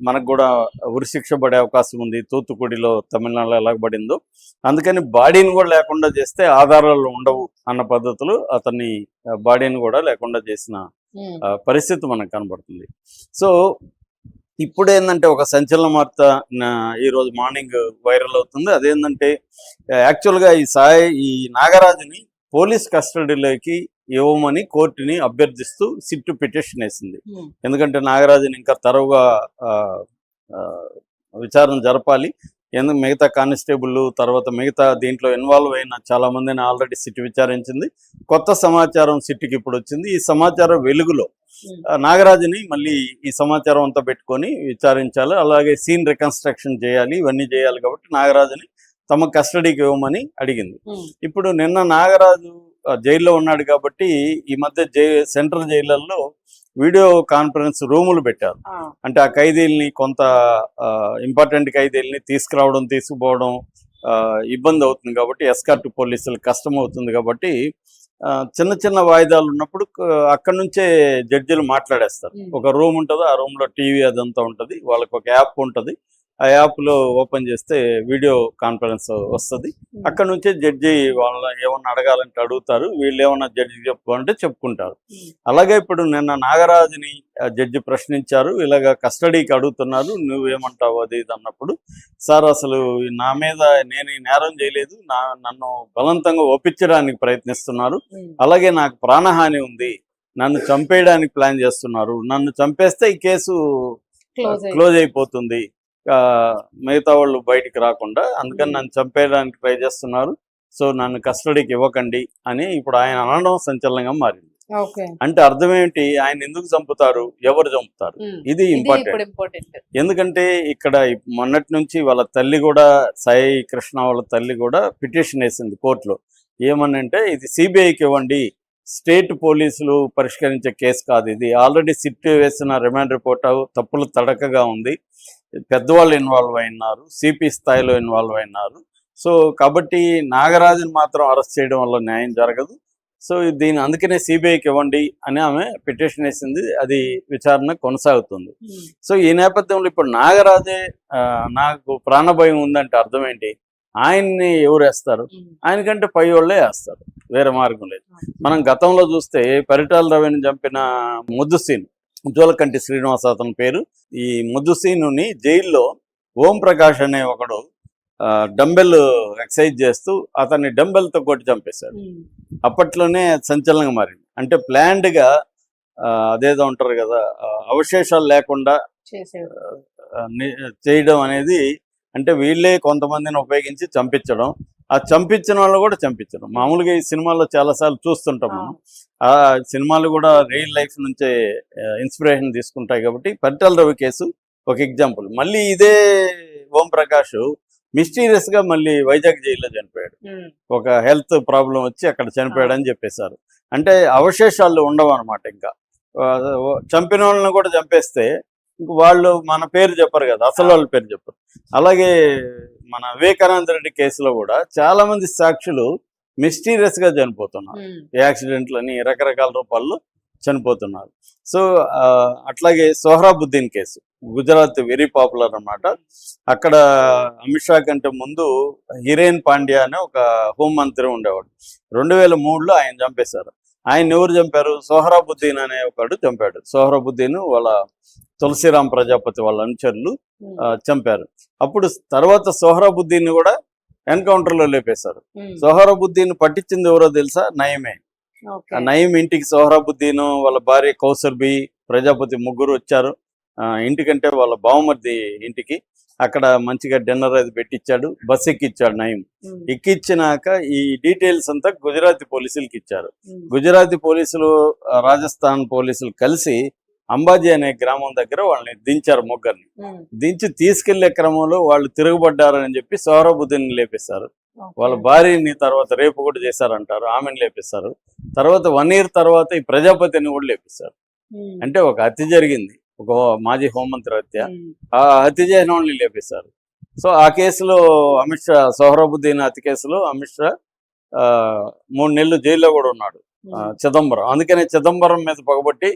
మనకు కూడా ఉరిశిక్ష పడే అవకాశం ఉంది. తూత్తుకుడిలో తమిళనాడులో ఎలాగ పడిందో, అందుకని బాడీని కూడా లేకుండా చేస్తే ఆధారాలు ఉండవు అన్న పద్ధతిలో అతన్ని బాడీని కూడా లేకుండా చేసిన పరిస్థితి మనకు కనబడుతుంది. సో ఇప్పుడు ఏంటంటే ఒక సంచలన వార్త ఈరోజు మార్నింగ్ వైరల్ అవుతుంది. అదేంటంటే యాక్చువల్గా ఈ నాగరాజుని పోలీస్ కస్టడీలోకి ఇవ్వమని కోర్టుని అభ్యర్థిస్తూ సిట్ పిటిషన్ వేసింది. ఎందుకంటే నాగరాజుని ఇంకా తరువుగా విచారణ జరపాలి. మిగతా కానిస్టేబుల్ తర్వాత మిగతా దీంట్లో ఇన్వాల్వ్ అయిన చాలా మందిని ఆల్రెడీ సిట్ విచారించింది. కొత్త సమాచారం సిట్కి ఇప్పుడు వచ్చింది. ఈ సమాచారం వెలుగులో నాగరాజుని మళ్ళీ ఈ సమాచారం అంతా పెట్టుకొని విచారించాలి, అలాగే సీన్ రికన్స్ట్రక్షన్ చేయాలి, ఇవన్నీ చేయాలి. కాబట్టి నాగరాజుని తమ కస్టడీకి ఇవ్వమని అడిగింది. ఇప్పుడు నిన్న నాగరాజు జైల్లో ఉన్నాడు కాబట్టి ఈ మధ్య సెంట్రల్ జైళ్ళల్లో వీడియో కాన్ఫరెన్స్ రూములు పెట్టారు. అంటే ఆ ఖైదీల్ని, కొంత ఇంపార్టెంట్ ఖైదీల్ని తీసుకురావడం తీసుకుపోవడం ఇబ్బంది అవుతుంది కాబట్టి, ఎస్కార్ట్ పోలీసులకు కష్టం అవుతుంది కాబట్టి చిన్న చిన్న వాయిదాలు ఉన్నప్పుడు అక్కడి నుంచే జడ్జిలు మాట్లాడేస్తారు. ఒక రూమ్ ఉంటుంది, ఆ రూమ్లో టీవీ అదంతా ఉంటుంది, వాళ్ళకి ఒక యాప్ ఉంటుంది. ఆ యాప్లో ఓపెన్ చేస్తే వీడియో కాన్ఫరెన్స్ వస్తుంది. అక్కడ నుంచే జడ్జి వాళ్ళ ఏమన్నా అడగాలంటే అడుగుతారు, వీళ్ళు ఏమన్నా జడ్జి చెప్పుకోవాలంటే చెప్పుకుంటారు. అలాగే ఇప్పుడు నిన్న నాగరాజుని జడ్జి ప్రశ్నించారు, ఇలాగ కస్టడీకి అడుగుతున్నారు, నువ్వేమంటావు అది ఇది అన్నప్పుడు, సార్ అసలు నా మీద నేను నేరం చేయలేదు, నన్ను బలవంతంగా ఒప్పించడానికి ప్రయత్నిస్తున్నారు, అలాగే నాకు ప్రాణహాని ఉంది, నన్ను చంపేయడానికి ప్లాన్ చేస్తున్నారు, నన్ను చంపేస్తే ఈ కేసు క్లోజ్ అయిపోతుంది, మిగతా వాళ్ళు బయటికి రాకుండా, అందుకని నన్ను చంపేయడానికి ట్రై చేస్తున్నారు, సో నన్ను కస్టడీకి ఇవ్వకండి అని ఇప్పుడు ఆయన అనడం సంచలనంగా మారింది. అంటే అర్థం ఏంటి, ఆయన ఎందుకు చంపుతారు, ఎవరు చంపుతారు, ఇది ఇంపార్టెంట్. ఎందుకంటే ఇక్కడ మొన్నటి నుంచి వాళ్ళ తల్లి కూడా, సాయి కృష్ణ వాళ్ళ తల్లి కూడా పిటిషన్ వేసింది కోర్టులో. ఏమనంటే ఇది సిబిఐకి ఇవ్వండి, స్టేట్ పోలీసులు పరిష్కరించే కేసు కాదు ఇది, ఆల్రెడీ సిట్ వేసిన రిమాండ్ రిపోర్ట్ తప్పులు తడకగా ఉంది, పెద్దవాళ్ళు ఇన్వాల్వ్ అయినారు, సిపి స్థాయిలో ఇన్వాల్వ్ అయినారు, సో కాబట్టి నాగరాజుని మాత్రం అరెస్ట్ చేయడం వల్ల న్యాయం జరగదు, సో దీని అందుకనే సిబిఐకి ఇవ్వండి అని ఆమె పిటిషన్ వేసింది. అది విచారణ కొనసాగుతుంది. సో ఈ నేపథ్యంలో ఇప్పుడు నాగరాజే నాకు ప్రాణభయం ఉందంటే అర్థం ఏంటి, ఆయన్ని ఎవరు వేస్తారు, ఆయనకంటే పై వాళ్ళే వేస్తారు, వేరే మార్గం లేదు. మనం గతంలో చూస్తే పరిటాల రవిని చంపిన ముద్దుసీన్, జోలకంటి శ్రీనివాస్ అతని పేరు, ఈ ముద్దుసీనుని జైల్లో ఓం ప్రకాష్ అనే ఒకడు డంబెల్ ఎక్సైజ్ చేస్తూ అతన్ని డంబెల్తో కొట్టి చంపేశాడు. అప్పట్లోనే సంచలనంగా మారింది. అంటే ప్లాన్డ్గా అదేదో ఉంటారు కదా, అవశేషాలు లేకుండా చేయడం అనేది, అంటే వీళ్ళే కొంతమందిని ఉపయోగించి చంపించడం, ఆ చంపించిన వాళ్ళు కూడా చంపించడం. మామూలుగా ఈ సినిమాల్లో చాలాసార్లు చూస్తుంటాం మనం. ఆ సినిమాలు కూడా రియల్ లైఫ్ నుంచే ఇన్స్పిరేషన్ తీసుకుంటాయి కాబట్టి పరిటాల రవి కేసు ఒక ఎగ్జాంపుల్. మళ్ళీ ఇదే ఓం ప్రకాష్ మిస్టీరియస్గా మళ్ళీ వైజాగ్ జైల్లో చనిపోయాడు, ఒక హెల్త్ ప్రాబ్లం వచ్చి అక్కడ చనిపోయాడు అని చెప్పేశారు. అంటే అవశేషాలు ఉండవు అనమాట. ఇంకా చంపిన వాళ్ళని కూడా చంపేస్తే వాళ్ళు మన పేరు చెప్పరు కదా, అసలు వాళ్ళ పేరు చెప్పరు. అలాగే మన వివేకానంద రెడ్డి కేసులో కూడా చాలా మంది సాక్షులు మిస్టీరియస్ గా చనిపోతున్నారు, యాక్సిడెంట్లని రకరకాల రూపాల్లో చనిపోతున్నారు. సో అట్లాగే Sohrabuddin case Gujarat very popular అన్నమాట. అక్కడ అమిత్ షా కంటే ముందు హిరేన్ పాండ్యా అనే ఒక హోంమంత్రి ఉండేవాడు. 2003లో ఆయన చంపేశారు. ఆయన ఎవరు చంపారు, సోహ్రాబుద్దీన్ అనే ఒకడు చంపాడు. సోహ్రాబుద్దీన్ వాళ్ళ తులసిరాం ప్రజాపతి వాళ్ళ అనుచరులు చంపారు. అప్పుడు తర్వాత సోహ్రాబుద్దీన్ కూడా ఎన్కౌంటర్లో లేపేశారు. సోహ్రాబుద్దీన్ పట్టించింది ఎవరో తెలుసా, నయమే. నయీం ఇంటికి సోహ్రాబుద్దీన్ వాళ్ళ భార్య కౌసర్బి ప్రజాపతి ముగ్గురు వచ్చారు ఇంటికంటే, వాళ్ళ బావమర్ది ఇంటికి. అక్కడ మంచిగా డిన్నర్ అది పెట్టించాడు, బస్ ఎక్కిచ్చాడు నయీం. ఎక్కిచ్చినాక ఈ డీటెయిల్స్ అంతా గుజరాతీ పోలీసులకి ఇచ్చారు. గుజరాతీ పోలీసులు రాజస్థాన్ పోలీసులు కలిసి అంబాజీ అనే గ్రామం దగ్గర వాళ్ళని దించారు, ముగ్గురిని దించి తీసుకెళ్లే క్రమంలో వాళ్ళు తిరగబడ్డారని చెప్పి సోహ్రాబుద్దీన్ లేపేశారు. వాళ్ళ భార్యని తర్వాత రేపు కూడా చేశారంటారు, ఆమెను లేపేశారు. తర్వాత 1 year తర్వాత ఈ ప్రజాపతిని కూడా లేపేశారు. అంటే ఒక హత్య జరిగింది, ఒక మాజీ హోంమంత్రి హత్య, ఆ హత్య చేసిన వాళ్ళని లేపేశారు. సో ఆ కేసులో అమిత్ షా, సోహ్రాబుద్దీన్ హత్య కేసులో అమిత్ షా 3 నెలలు జైల్లో కూడా ఉన్నాడు, చిదంబరం. అందుకనే చిదంబరం మీద పగబట్టి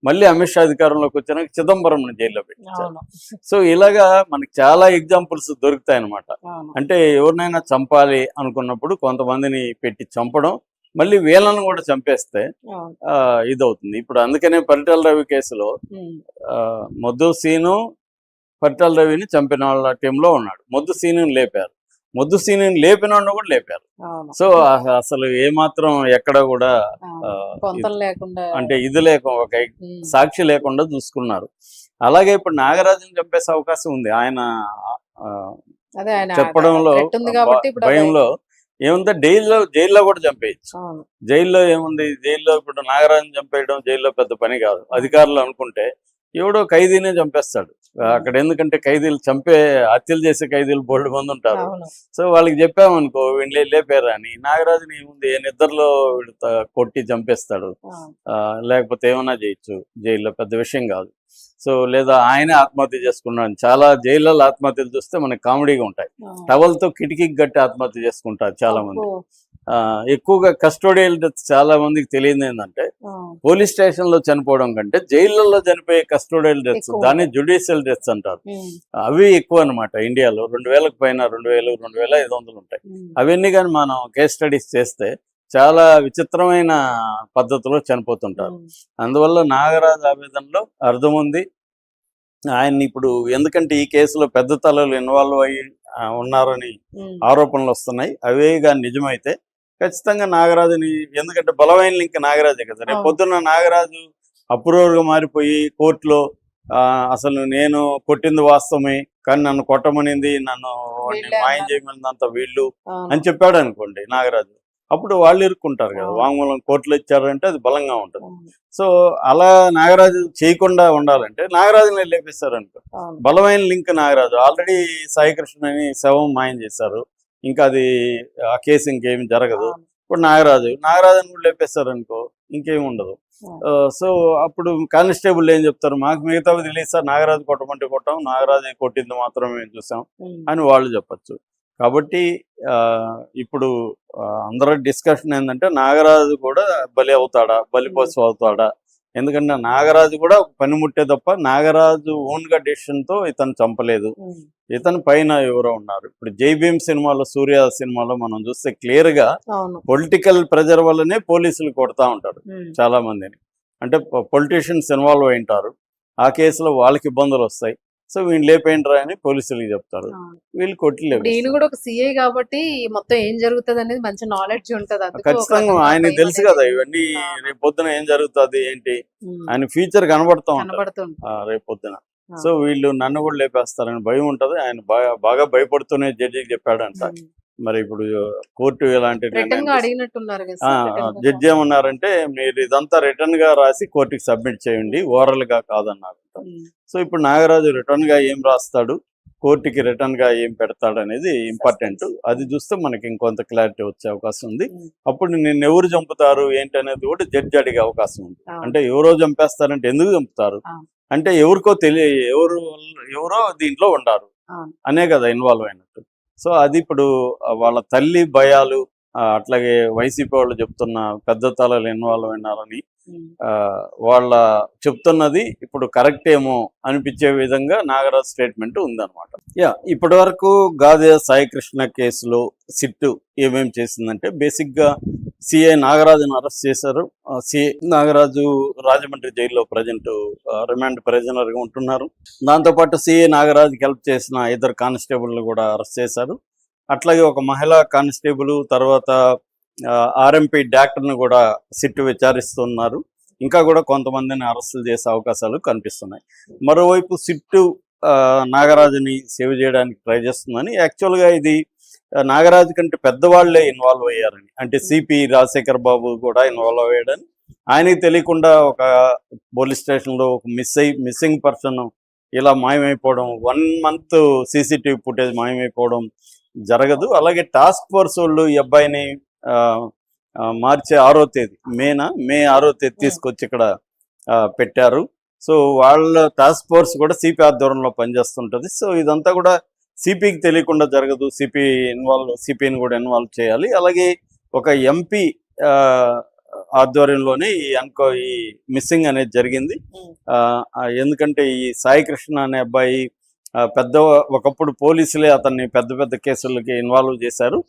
మళ్ళీ అమిత్ షా అధికారంలోకి వచ్చినాక చిదంబరం జైల్లో పెట్టారు. అవును సో ఇలాగా మనకి చాలా ఎగ్జాంపుల్స్ దొరుకుతాయి అనమాట. అవును అంటే ఎవరినైనా చంపాలి అనుకున్నప్పుడు కొంతమందిని పెట్టి చంపడం, మళ్ళీ వీళ్ళను కూడా చంపేస్తే అవును ఇదవుతుంది. ఇప్పుడు అందుకనే పరిటాల రవి కేసులో ఉమ్, మొద్దు సీను పరిటాల రవిని చంపిన వాళ్ళ టీంలో ఉన్నాడు. మొద్దు సీనుని లేపారు, మొద్దు సీనుని లేపిన వాడిని కూడా లేపారు. అవును సో అసలు ఏమాత్రం ఎక్కడ కూడా అవును. ఆ, పొంతలు లేకుండా అంటే ఇది ఒక ఉమ్, సాక్షి లేకుండా చూసుకున్నారు. అలాగే ఇప్పుడు నాగరాజుని చంపేసే అవకాశం ఉంది. ఆయన ఆ, అదే ఆయన చెప్పడంలో థ్రెట్ ఉంది కాబట్టి ఇప్పుడు భయంలో ఏముంది, జైల్లో కూడా చంపేయచ్చు. అవును జైల్లో ఏముంది, జైల్లో ఇప్పుడు నాగరాజుని చంపేయడం జైల్లో పెద్ద పని కాదు. అధికారులు అనుకుంటే ఎవడో ఖైదీనే చంపేస్తాడు అక్కడ. ఎందుకంటే ఖైదీలు హత్యలు చేసే ఖైదీలు బోల్డ్ మంది ఉంటారు. అవును సో వాళ్ళకి చెప్పామనుకో వీళ్ళు లేపారు అని, నాగరాజుని ఏముంది నిద్రలో వీడు కొట్టి చంపేస్తాడు. అవును లేకపోతే ఏమన్నా చేయొచ్చు, జైల్లో పెద్ద విషయం కాదు. సో లేదా ఆయనే ఆత్మహత్య చేసుకున్నాడు. చాలా జైళ్ళలో ఆత్మహత్యలు చూస్తే మనకి కామెడీగా ఉంటాయి. అవును. టవల్తో కిటికీకి గట్టి ఆత్మహత్య చేసుకుంటారు చాలా మంది. అబ్బో. ఎక్కువగా కస్టోడియల్ డెత్స్ చాలా మందికి తెలియదు ఏంటంటే, అవును. పోలీస్ స్టేషన్ లో చనిపోవడం కంటే జైళ్ళల్లో చనిపోయే కస్టోడియల్ డెత్స్, ఎక్కువ దాన్ని జ్యుడిషియల్ డెత్స్ అంటారు. ఉమ్, అవి ఎక్కువ అనమాట. ఇండియాలో 2000కు పైన 2000, 2500 ఉంటాయి. ఉమ్, అవన్నీ కానీ మనం కేస్ స్టడీస్ చేస్తే చాలా విచిత్రమైన పద్ధతిలో చనిపోతుంటారు. ఉమ్, అందువల్ల నాగరాజు ఆవేదనలో అర్థం ఉంది. ఆయన్ని ఇప్పుడు ఎందుకంటే ఈ కేసులో పెద్ద తలలు ఇన్వాల్వ్ అయ్యి ఉన్నారని ఉమ్, ఆరోపణలు వస్తున్నాయి. అవే కానీ నిజమైతే ఖచ్చితంగా నాగరాజుని, ఎందుకంటే బలమైన లింక్ నాగరాజే కదా. రేపు అవును. పొద్దున్న నాగరాజు అప్రూవర్గా మారిపోయి కోర్టులో అసలు నేను కొట్టింది వాస్తవమే, కానీ నన్ను కొట్టమనింది, నన్ను వీళ్ళే మాయం అన్నారు. చేయమనిందంతా వీళ్ళు అవును అని చెప్పాడు అనుకోండి నాగరాజు, అప్పుడు వాళ్ళు ఇరుక్కుంటారు కదా. అవును. వాంగ్మూలం కోర్టులో ఇచ్చారంటే అది బలంగా ఉంటుంది. అవును. సో అలా నాగరాజు చేయకుండా ఉండాలంటే నాగరాజుని లేపేస్తారు అనుకో. అవును. బలమైన లింక్ నాగరాజు. ఆల్రెడీ సాయికృష్ణ అని శవం మాయం చేశారు, ఇంకా అది ఆ కేసు ఇంకేమి జరగదు. అవును. ఇప్పుడు నాగరాజుని కూడా లేపేస్తారు అనుకో, ఇంకేమి ఉండదు. అవును. సో అప్పుడు కానిస్టేబుల్ ఏం చెప్తారు, మాకు మిగతావి తెలియదు సార్, నాగరాజు కొట్టమంటే కొట్టాం, నాగరాజు కొట్టింది మాత్రం మేము చూసాం ఉమ్, అని వాళ్ళు చెప్పచ్చు. కాబట్టి ఇప్పుడు అందరూ డిస్కషన్ ఏంటంటే నాగరాజు కూడా బలి అవుతాడా, బలిపశు అవుతాడా. ఎందుకంటే నాగరాజు కూడా పనిముట్టే తప్ప నాగరాజు ఓన్గా డెసిషన్తో ఇతను చంపలేదు. ఉమ్, ఇతను పైన ఎవరో ఉన్నారు. ఇప్పుడు జై భీమ్ సినిమాలో, సూర్య సినిమాలో మనం చూస్తే క్లియర్గా అవును పొలిటికల్ ప్రెజర్ వల్లనే పోలీసులు కొడతా ఉంటారు ఉమ్, చాలా మందిని. అంటే పొలిటీషియన్స్ ఇన్వాల్వ్ అయి ఉంటారు, ఆ కేసులో వాళ్ళకి ఇబ్బందులు వస్తాయి. సో వీళ్ళు లేపేంట్రా అని పోలీసులకి చెప్తారు, అవును. వీళ్ళు కొట్టి ఇప్పుడు ఈయన లేపేస్తారు. కూడా ఒక సిఐ కాబట్టి మొత్తం ఏం జరుగుతుంది అనేది మంచి నాలెడ్జ్ ఉంటది. అందుకు ఒక ఖచ్చితంగా రకంగా ఆయనకి భయం తెలుసు అనేది కదా ఇవన్నీ. అవును. రేపు పొద్దున ఏం జరుగుతుంది ఏంటి, ఉమ్, ఆయన ఫ్యూచర్ కనబడుతూ ఉంటారు కనబడుతుంది. రేపు పొద్దున. అవును. సో వీళ్ళు నన్ను కూడా లేపేస్తారని భయం ఉంటుంది. ఆయన బాగా భయపడుతూనే జడ్జికి చెప్పాడంట. ఉమ్. మరి ఇప్పుడు కోర్టు ఎలాంటి రిటర్న్ నిర్ణయం గా అడిగినట్టున్నారు కదా సార్, రిటర్న్ గా జడ్జి ఏమన్నారంటే, మీరు ఇదంతా రిటర్న్ గా రాసి కోర్టుకి సబ్మిట్ చేయండి, ఓరల్ గా కాదన్నారు. ఉమ్, సో ఇప్పుడు నాగరాజు రిటర్న్ గా ఏం రాస్తాడు, కోర్టుకి రిటర్న్ గా ఏం పెడతాడు అనేది ఇంపార్టెంట్. అది చూస్తే మనకి ఇంకొంత క్లారిటీ వచ్చే అవకాశం ఉంది. ఉమ్, అప్పుడు నిన్ను ఎవరు చంపుతారు ఏంటి అనేది కూడా జడ్జి అడిగే అవకాశం ఉంది. అవును. అంటే ఎవరో చంపేస్తారంటే ఎందుకు చంపుతారు, అవును. అంటే ఎవరికో ఎవరో దీంట్లో ఉండారు అవును. అనే కదా ఇన్వాల్వ్ అయినట్టు. సో అది ఇప్పుడు వాళ్ళ తల్లి భయాలు, అట్లాగే వైసీపీ వాళ్ళు చెప్తున్న పెద్ద తలలు ఇన్వాల్వ్ అయినారని ఉమ్, వాళ్ళ చెప్తున్నది ఇప్పుడు కరెక్ట్ ఏమో అనిపించే విధంగా నాగరాజ్ స్టేట్మెంట్ ఉందన్నమాట. ఇప్పటి వరకు గాదే సాయికృష్ణ కేసులో సిట్టు ఏమేం చేసిందంటే, బేసిక్ గా సిఐ నాగరాజును అరెస్ట్ చేశారు. సిఐ నాగరాజు రాజమండ్రి జైల్లో ప్రజెంట్ రిమాండ్ ప్రిజనర్ గా ఉంటున్నారు. దాంతోపాటు సిఐ నాగరాజుకి హెల్ప్ చేసిన ఇద్దరు కానిస్టేబుల్ని కూడా అరెస్ట్ చేశారు. అట్లాగే ఒక మహిళా కానిస్టేబుల్, తర్వాత ఆర్ఎంపీ డాక్టర్ను కూడా సిట్టు విచారిస్తున్నారు. ఇంకా కూడా కొంతమందిని అరెస్టులు చేసే అవకాశాలు కనిపిస్తున్నాయి. మరోవైపు సిట్టు నాగరాజుని సేవ్ చేయడానికి ట్రై చేస్తుందని, యాక్చువల్గా ఇది నాగరాజు కంటే పెద్దవాళ్లే ఇన్వాల్వ్ అయ్యారని, అంటే సిపి రాజశేఖర్ బాబు కూడా ఇన్వాల్వ్ అయ్యాడని, ఆయనకి తెలియకుండా ఒక పోలీస్ స్టేషన్లో ఒక మిస్సింగ్ పర్సన్ ఇలా మాయమైపోవడం, 1 month సీసీటీవీ ఫుటేజ్ మాయమైపోవడం జరగదు. అలాగే టాస్క్ ఫోర్స్ వాళ్ళు ఈ అబ్బాయిని మార్చి 6వ తేదీ మే 6వ తేదీ తీసుకొచ్చి ఇక్కడ పెట్టారు. సో వాళ్ళ టాస్క్ ఫోర్స్ కూడా సిపి ఆధ్వర్యంలో పనిచేస్తుంటుంది. సో ఇదంతా కూడా సిపికి తెలియకుండా జరగదు, సిపిని కూడా ఇన్వాల్వ్ చేయాలి. అలాగే ఒక ఎంపీ ఆధ్వర్యంలోనే ఈ మిస్సింగ్ అనేది జరిగింది. ఎందుకంటే ఈ సాయి కృష్ణ అనే అబ్బాయి ఒకప్పుడు పోలీసులే అతన్ని పెద్ద పెద్ద కేసులకి ఇన్వాల్వ్ చేశారు.